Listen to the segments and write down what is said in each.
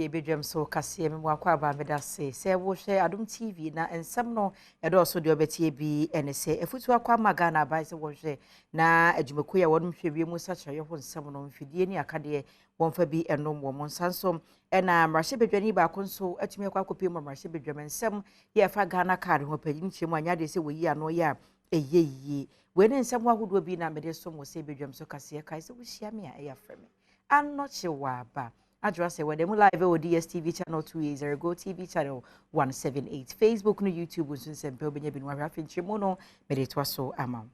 Bedwam so kase me wakwa ba meda se wo hwe Adom TV na ensem no edo so de obetie bi ene se efutu akwa magana ba se wo hwe na adwumako ya wonum hwe wie mu sakyere ho nsem no mfidie ni akade wonfa bi enom wo monsansom ena mrahye bedwani ba konso atumi akwa kopi mu mrahye bedwam ensem ye fa Ghana card ho pagin chemu anya de se wo yi ano ya eyeye we ne nsem ahodo bi na mede so mo se bedwam so kase kai se wo hia me a eya freme anoche wa ba address where them live on DSTV channel 280, Go TV channel 178, Facebook no YouTube unsun sempe benye binwa rafin chimono medetwaso amam.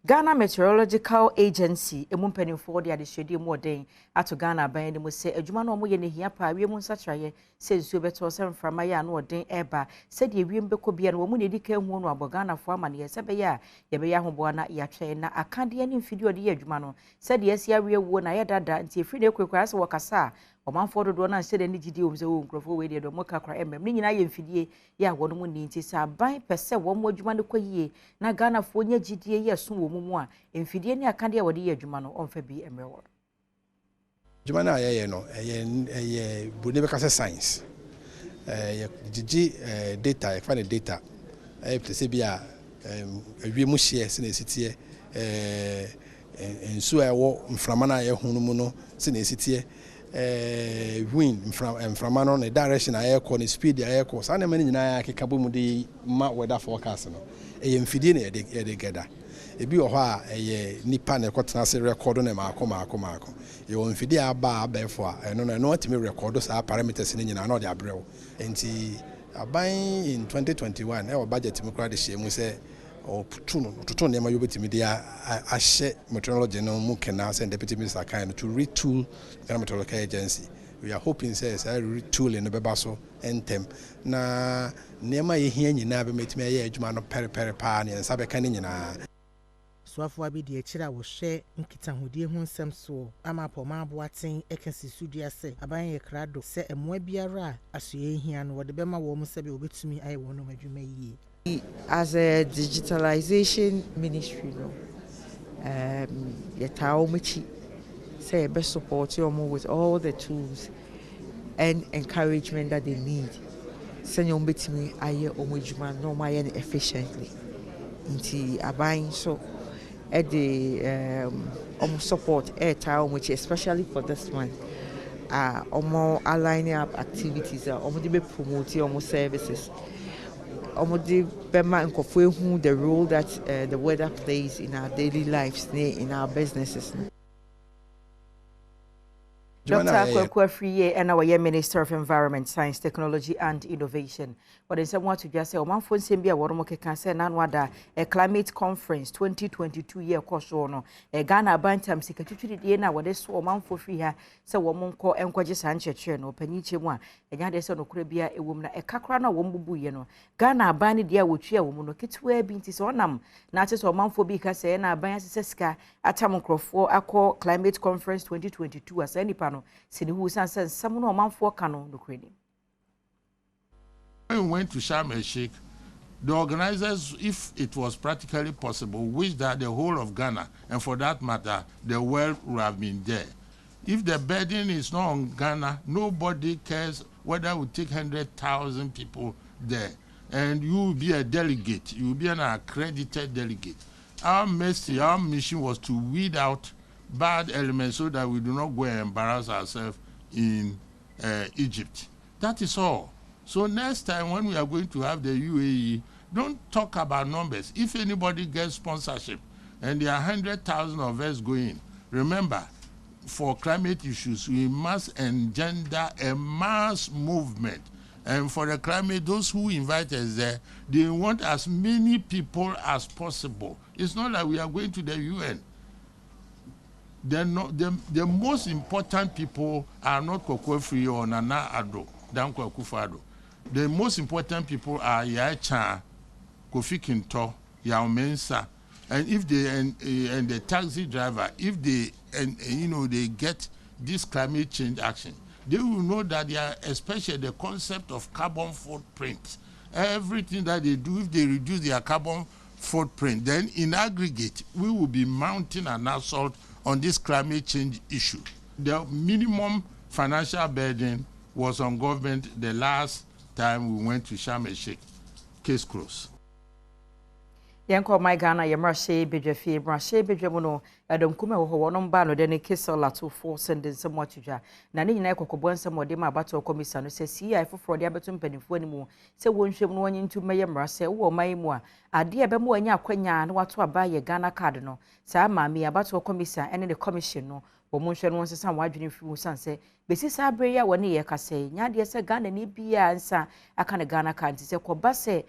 Ghana Meteorological Agency emumpenimfo de adehwede mu oden ato Ghana ban ne mu se adwuma no mo ye ne hia pa wie mu nsatraye se nsuo beto se mframa ya no oden eba se de wiem beko bia no mu ne dika hu no abo Ghana fo ama ne ye se be ya ye be ya hobo na ya twen na akade ne mfidi ode ye adwuma no se de esi awie wo na ye dada nti efiri ne kwekwa se wakasa omanfo dodo na se de ne gidi o se wo nkrofo we de do mo kakra emem ne nyina ye mfidie ya wono mu ni nti sa ban pese wo mo adwuma ne kwayie na Ghana fo nya gidie ye so wo mu a mfidie ne akade a wode ye adwuma no onfa bi emrewo adwuma na ye no ye bune be kase science ye gigi data fa ne data pese bia awie mu hye se na esitie ensu a wo mframa na ye hunu mu no se na esitie wind mframa no ne direction aye ko ne speed aye ko sa na mani nyina akeka bomu de ma weather forecast no eye mfidie na ye de geda ebi wo ha eye nipa na kwotena se record na maako ye wo mfidie aba abefo a no no atimi record sa parameters ne nyina na de abrewo enti aban in 2021 e wo budget mi kra de hyemu se o tutu ne ma yobetimi de ahye meteorology no mu kena se deputy minister kan to retool Ghana Meteorological Agency. We are hoping says I retool in the bebaso entem na nema ye hia nyina be metimi aye adwuma no pere pa ne nsa be kan nyina so afo abi de akira wo hwe nkitahodie ho nsem so ama poma aboaten ekasi sudua se aban ye krado se emoa biara asoye hia no wode bema wo mu se be obetumi aye wo no madwuma yi. As a digitalization ministry, say best support you with all the tools and encouragement that they need. Send you to me, I no my efficiently. Inti abang so at the support which especially for this one. More aligning up activities, be promoting services. The role that the weather plays in our daily lives, in our businesses. Dr. Kwekwe and our Minister of Environment, Science, Technology and Innovation. But in someone to just say, Oman phone Simbia, Waromoke can say, Nanwada, a climate conference 2022 year course no, a Ghana Bantam Secretary Diana, what they saw Oman for free here, so Womonko and Quajas Anche no, Peniche one, and Yadeson of Caribbean, a woman, a Kakrana Wombu, you know. Ghana Bani dear with cheer woman, Kitwe Bintis onam, not as Oman for Bika say, and I buy Seska at Tamoncroft for a climate conference 2022 as any panel. Sinihu Sansan, someone or man for Cano, no credit. When we went to Sharm el-Sheikh, the organizers, if it was practically possible, wished that the whole of Ghana, and for that matter, the world would have been there. If the burden is not on Ghana, nobody cares whether we take 100,000 people there. And you will be a delegate, you will be an accredited delegate. Our mission was to weed out bad elements so that we do not go and embarrass ourselves in Egypt. That is all. So next time when we are going to have the UAE, don't talk about numbers. If anybody gets sponsorship and there are 100,000 of us going, remember, for climate issues, we must engender a mass movement. And for the climate, those who invite us there, they want as many people as possible. It's not like we are going to the UN. The most important people are not Kokwefri or Nana Addo, Danko Akufo-Addo. The most important people are Yaya Chan, Kofi Kinto, Yao Mensah, and if they and the taxi driver, if they they get this climate change action, they will know that they are, especially the concept of carbon footprint. Everything that they do, if they reduce their carbon footprint, then in aggregate we will be mounting an assault on this climate change issue. The minimum financial burden was on government the last time we went to Sharm el-Sheikh. Case closed. Yanko my Ghana Yamarche Bejafi Brashe Bejamono Adom Kuma Hono Bano then a kiss or latu for sending some watcha. Nani Nako some more dema battle commission says see I for the abatum penny for any more. Say one ship one into Mayamra say oh my moi. A dear bemo and ya quenya and what to buy a Ghana cardinal. Sa mammy about commission and the commission no. Motion wants some wide from sunset. Besis Abrea one year case, Nadia said Ghana ni bia and sa a kind of Ghana card. Say, Cobase,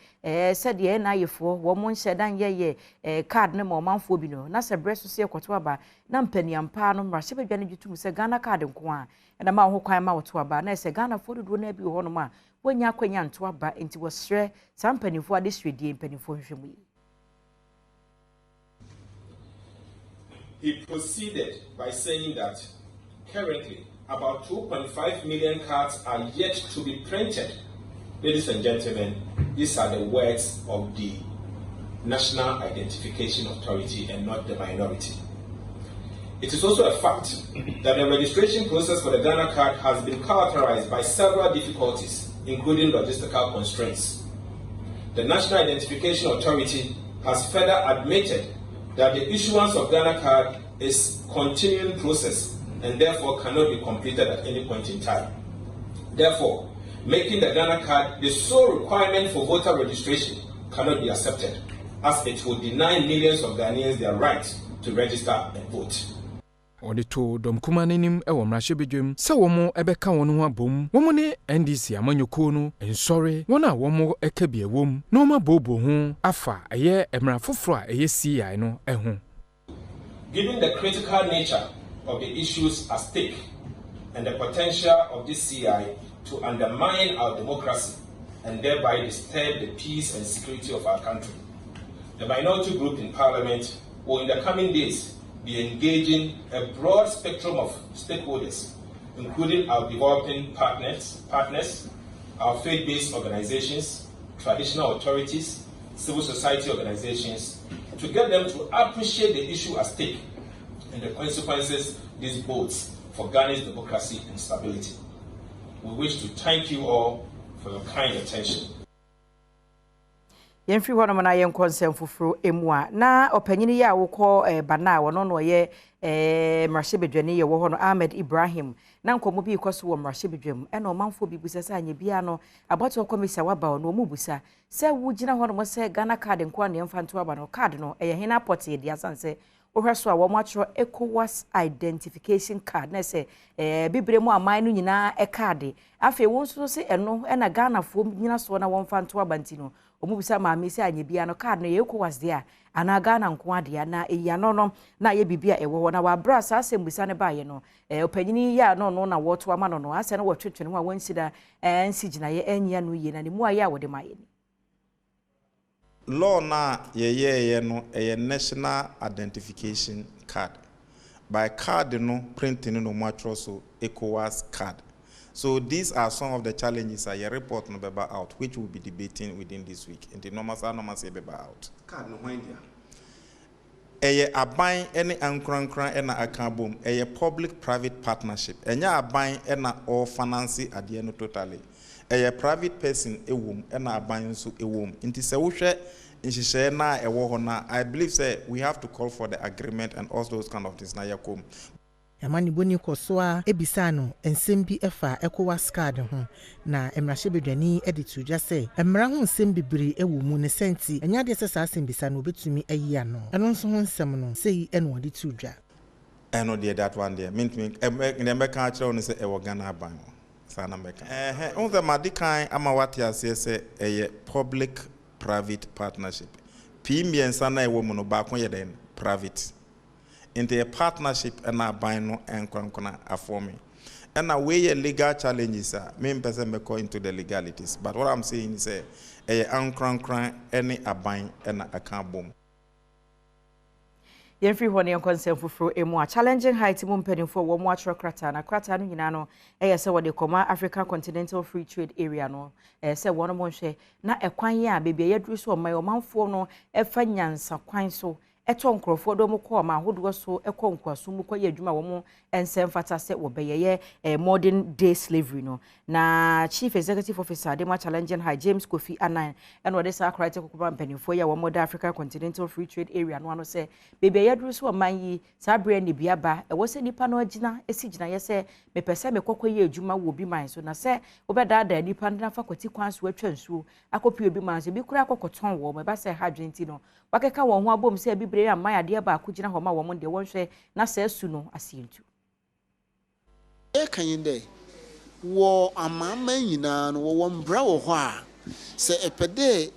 said the NIA for one said, and ye, card no more manfobino. Nasa breast to say Quatuaba, Nampenny and Panum, Raship Benny to say Ghana card and Quan, and a man who came out to a bar, and say Ghana for the Runebi Honoma, when Yaquayan to a bar into a stray, some penny for this redeem penny for him. He proceeded by saying that currently about 2.5 million cards are yet to be printed. Ladies and gentlemen, these are the words of the National Identification Authority and not the minority. It is also a fact that the registration process for the Ghana card has been characterized by several difficulties, including logistical constraints. The National Identification Authority has further admitted that the issuance of Ghana card is a continuing process and therefore cannot be completed at any point in time. Therefore, making the Ghana card the sole requirement for voter registration cannot be accepted, as it will deny millions of Ghanaians their right to register and vote. Odito dom kumanenim ewo mrahye bedwem se womo ebeka wono ho abom womo ne NDC amanyoko no ensore wona womo eka bia wom no ma bobo ho afa eye emra foforo a eye CI no eho. Given the critical nature of the issues at stake and the potential of this CI to undermine our democracy and thereby disturb the peace and security of our country, the minority group in Parliament will in the coming days be engaging a broad spectrum of stakeholders, including our developing partners, our faith-based organizations, traditional authorities, civil society organizations, to get them to appreciate the issue at stake and the consequences this bodes for Ghana's democracy and stability. We wish to thank you all for your kind attention. Yemfri wono na yen konsem fufuru emua na opanyini ya wokọ bana wono no ye mrahye bedwane ye wo hono Ahmed Ibrahim na nkomo bi ikoso wo mrahye bedwam e na omanfo bi busa sa anye bia no abato komisa waba no mu busa se wo gina hono mo se Ghana card nko na yemfa nto aba no card no ye hena port ye dia sanse ohweso a wo mo atro ECOWAS identification card na se bibre mu aman no nyina card afi wo nso se eno na Ghana fo nyina so na won fa nto aba ntino omubisa maami se anye bia no card no ye ECOWAS dia ana Ghana nko ade na eya no na ye bibia ewo ho na wa bra sa asembisa ne baaye no opanyini ya no na woto ama no ase na wotwetwe no a wansida nsijina ye enya no ye na ne mu aya wode maye ni law na ye no a national identification card by card no printing no matro so ECOWAS card. So these are some of the challenges a report no beba out, which we'll be debating within this week. And the normal say beba out. Card no when Eye aban any ankrankran ena akabom eye public-private partnership. Enya aban ena all finance at the end totally. Eye private person ewom ena aban so ewom. Inti se wohwe nhihye na ewo ho na I believe say we have to call for the agreement and all those kind of things na yakom. Yamani boni kosoa ebisa no ensem bi efa ECOWAS card ho na emrahye bedwani editu dwa se emra ho nsem bibiri ewu mu ne senti enya de sesa asembisa no betumi ayi ano eno nso ho nsem no sei eno wode tu dwa eno de that one there mean me kan akere no se ewo Ghana ban sa na meka on the madikan ama wate ase se eye public private partnership pimiensa na ewo mu no ba ko ye den private into a partnership and a bino and kwankona a forming. And a way legal challenges are main person may go into the legalities. But what I'm saying is a uncrankran any a bind and a can boom. Yemfri hone yon konsem fufuru emu challenging height mu mpedin for wo mu atro krata na krata no nyina no se wo de koma African Continental Free Trade Area no se wono mo hwe na ekwan ya bebia yaduru so oman omanfo no efa nyansa kwan so eto nkrofo do mo ko ma hodo so ekọ nkwaso mu kọ ye adwuma wo mo ensem fata se wo beyeye modern day slavery no na chief executive officer de ma challenging high James Kofi Anan and what is akrite kokoba mpanimfo ya wo mo Africa Continental Free Trade Area no ano se bebe ya duru so man yi sa bre ni biaba e wo se nipa no agina esigina ye se me pese me kokọ ye adwuma wo bi man so na se obeda da nipa na fa kwati kwan so atwa nsuo akopi obi man so bi kura akokoton wo me ba se ha dwenti no wakeka wo ho abom se bibre ya man ade ba akugina ho ma wo mo de wo hwe na se su no asientu e kanyinde wo amama nyina no wo mbra wo ho a se epede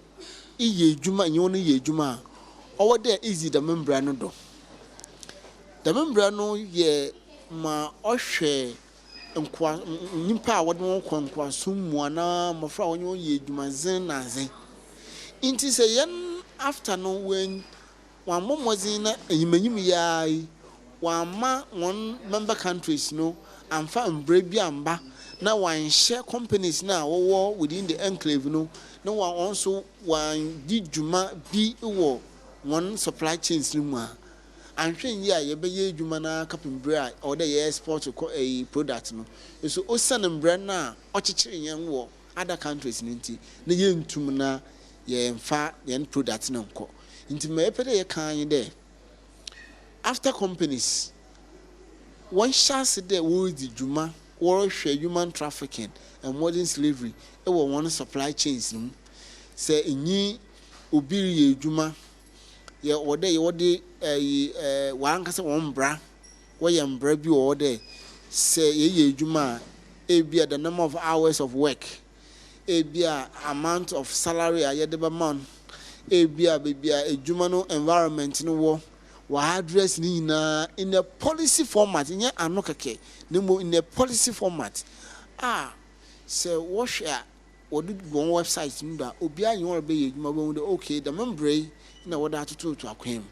iye adwuma nyo no ye adwuma owo de easy da membra no do da membra no ye ma ohwe nkwa nyimpa a wode won kwankwa summu na mafra wonyo ye adwuma zen na zen inti se yen after no when one momozin na yimanyim yayi wama one member countries no amfa mbre bi amba na one share companies na wo within the enclave no na one also one di dwuma bi wo one supply chains no mu a anhwen yi a ye be ye dwuma na kapembre a or the export ko a product no so osan mbre na ochechire yen wo other countries nti na ye ntum na ye mfa yen product na nko nti me pede ye kan de after companies one chance there wo di dwuma wo hwe human trafficking and modern slavery e wo one supply chains no say enyi obiri ye dwuma ye wode wankasa won bra wo ye mbra bi wo de say ye dwuma e bia the number of hours of work e bia amount of salary a ye de ba man e bia edwuma no environment no wo address ni na in a policy format nya anokeke nemo in a policy format say wo share wo do one website nda obi anyo be ye edwuma bo de okay the membre na wo da to akwem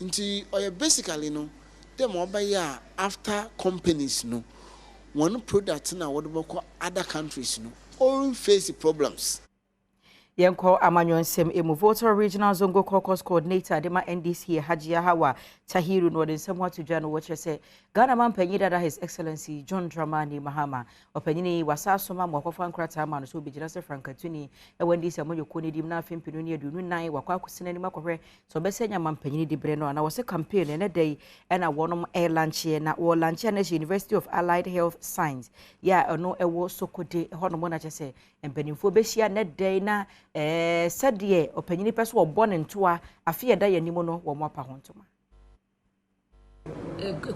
nti oye basically no dem obaya after companies no one product na wo do other countries no all face problems. Yenko amanyonsem voter regional zongo caucus coordinator dema NDC Hajia Hawa Tahiru no den semwa tujano wache se Ghana man penyida da His Excellency John Dramani Mahama opanyini wasasoma mwakofa nkrata ama no so bijira se Frankatuni ewendi se moyo koni dim na afempinu ne adunu nan wakwa akusina ni makohwe so besenya man penyini dibre no na wose campaign ene day na wonom air lunch na wo lunch na University of Allied Health Science ya no ewo sokode hono na chese empanimfo behia ne day na sadie opanyini peso obone ntoa afie da yanimo no wo mo apa hontoma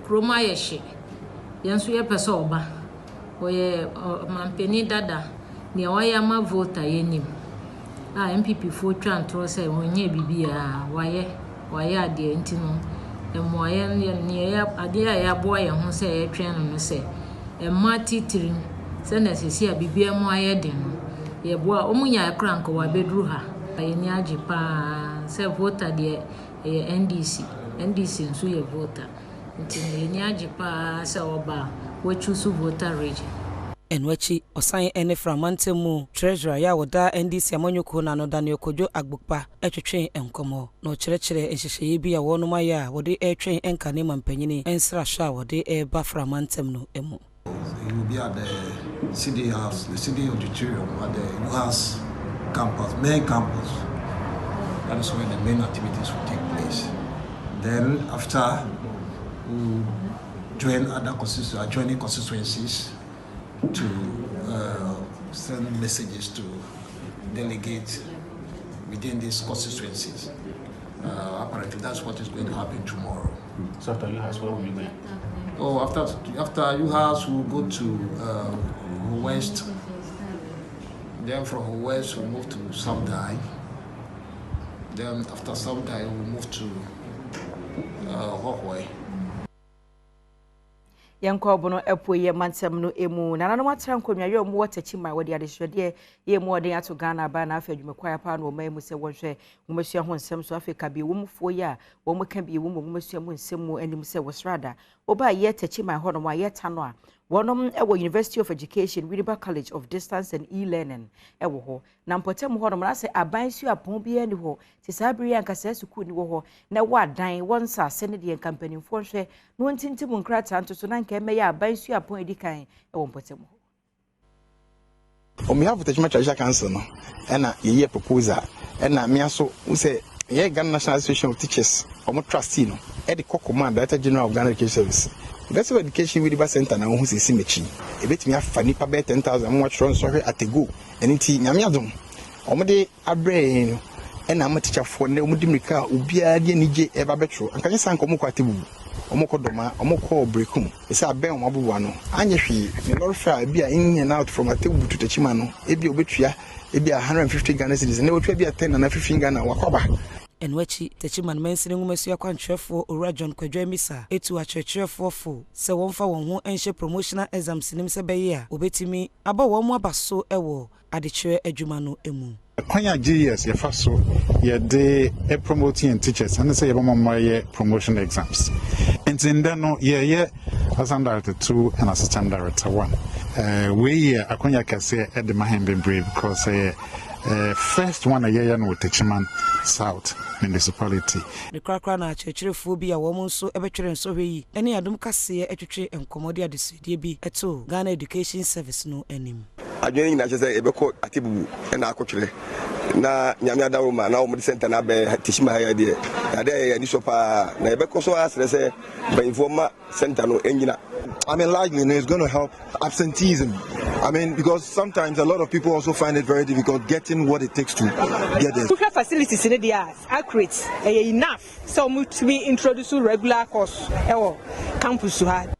kroma yeshe yanso ye peso oba oye mampeni dada ne waya ma voter yenim MPP fo twantro se wonye bibia waye ade ntino emoye ne ya ade ya boye ho se ye twen no se emma titiri se na sesi a bibia mo aye den ye boa omunya ekran ko wa bedru ha ye ni age pa se voter de NDC nso ye voter nti ye ni age pa se oba we choose voter region enwachi osan ene framantemu treasurer ya woda NDC amanyoko na no Daniel Kojo Agbukpa etwetwen enkomo no kyerɛkyerɛ enhyehyɛ bi a wɔn ma ya wode etwen enkane mampanyini ensra sha wode eba framantem no emu. You will be at the city house, the city auditorium, at the UHAS campus, main campus. That is where the main activities will take place. Then after, we join other adjoining constituencies to send messages to delegates within these constituencies. Apparently, that's what is going to happen tomorrow. So after UHAS, where will you go? Oh, after UHAS, we'll go to West. Then from West, we'll move to Samdai. Then after Samdai, we'll move to Hohway. Yanko bono epo ye mantem no emu na nanu matran konwa ye omo watachima wode adehwede ye mu ode ato Ghana ba na afa dwumekwaya pa na oman mu se wonhwe womasua ho nsem so Africa bi womfo ye a womo ka bi womo womasua mu nsem mu anim se wosrada oba ye tachima ho no ma ye ta no a wonom ewo University of Education Winneba College of Distance and E-Learning ewo ho na mpotem ho no na se aban su apon bia ni ho ti sabri anka se suku ni wo ho na wa dan won sa se ne de kampanimfo hwe no ntintim nkrata nto so na nka me ya aban su apon edikan ewo mpotem ho. On behalf of the Treasury Council, no, and a year proposal, and a miaso who say, yeah, Ghana National Association of Teachers, or trustee, no, at the command, Director General of Ghana Education Service. Best of Education with the center now, who's a symmetry. A bit me a funny paper 10,000 much run sorry at the go, and it's Yamiadum. Omade Abrain, and I'm a teacher for Nemudimika, Ubia, Nije, Eva Betro, and can you sank Omokwatibu? Omokodoma, Omoko Brekum. It's a bear Mabuano. Anyashi, the Lord Fair be in and out from a table to the Chimano, Ebi Obitria, Ebi 150 Ghana citizens, and there will be a 10 and 15 Ghana Wakoba. And wachi techiman mentioning Monsieur Quantrefo or Rajon Quadremisa, etu a church for so one for one ensure promotional exams in Msabaya, obetimi, about one more basso ewo, at the chair Ejumano emu. Kwanya GS ye faso ye de promoting teachers and say my promotion exams. And in then ye assistant director 2 and assistant director 1. We akonya kase at the Mahembe Brave because first one a year no Techiman South municipality. The Krakra na church phobia woman so ebetwere so hwe ene adom kase etwetwe enkomodi adesudie bi eto Ghana Education Service no anim. Adwene nyina chese ebeko atibu na akotwere na nyame adawoma na omudi center na be tishima ya de na de ni so pa na ebeko so asrese ba informa center no enyina. I mean, likely it's going to help absenteeism. I mean, because sometimes a lot of people also find it very difficult getting what it takes to get there. Social facilities in the are accurate enough so to be introduced to regular course campus to have.